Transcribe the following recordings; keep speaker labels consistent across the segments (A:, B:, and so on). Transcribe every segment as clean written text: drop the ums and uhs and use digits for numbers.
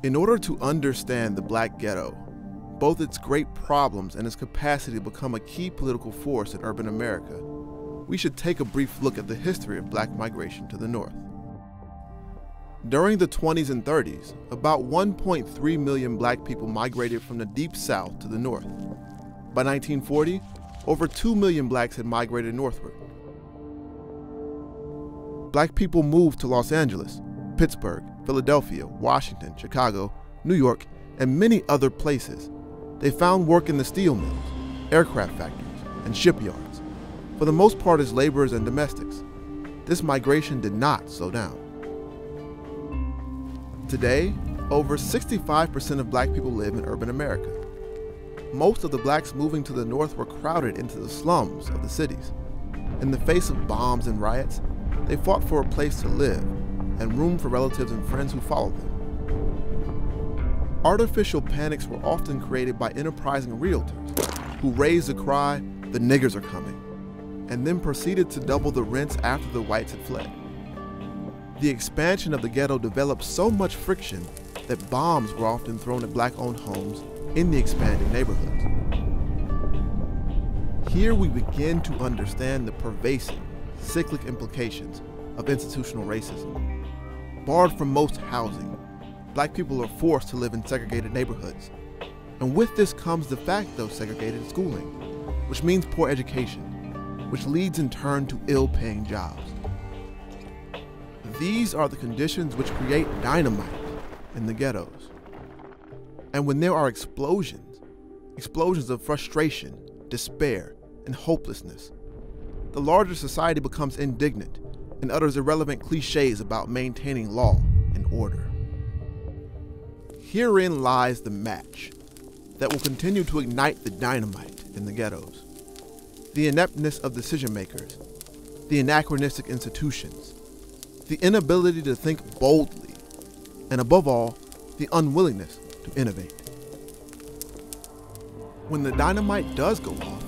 A: In order to understand the Black Ghetto, both its great problems and its capacity to become a key political force in urban America, we should take a brief look at the history of Black migration to the North. During the 20s and 30s, about 1.3 million Black people migrated from the Deep South to the North. By 1940, over 2 million Blacks had migrated northward. Black people moved to Los Angeles, Pittsburgh, Philadelphia, Washington, Chicago, New York, and many other places. They found work in the steel mills, aircraft factories, and shipyards, for the most part as laborers and domestics. This migration did not slow down. Today, over 65% of Black people live in urban America. Most of the Blacks moving to the North were crowded into the slums of the cities. In the face of bombs and riots, they fought for a place to live and room for relatives and friends who followed them. Artificial panics were often created by enterprising realtors who raised the cry, "The niggers are coming," and then proceeded to double the rents after the whites had fled. The expansion of the ghetto developed so much friction that bombs were often thrown at Black-owned homes in the expanding neighborhoods. Here we begin to understand the pervasive, cyclic implications of institutional racism. Barred from most housing, Black people are forced to live in segregated neighborhoods. And with this comes de facto segregated schooling, which means poor education, which leads in turn to ill-paying jobs. These are the conditions which create dynamite in the ghettos. And when there are explosions of frustration, despair, and hopelessness, the larger society becomes indignant and utters irrelevant cliches about maintaining law and order. Herein lies the match that will continue to ignite the dynamite in the ghettos. The ineptness of decision makers, the anachronistic institutions, the inability to think boldly, and above all, the unwillingness to innovate. When the dynamite does go off,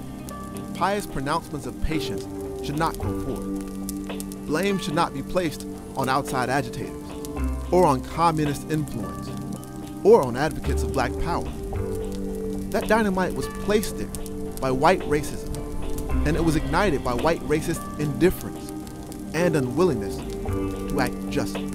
A: pious pronouncements of patience should not go forth. Blame should not be placed on outside agitators, or on communist influence, or on advocates of Black power. That dynamite was placed there by white racism, and it was ignited by white racist indifference and unwillingness to act justly.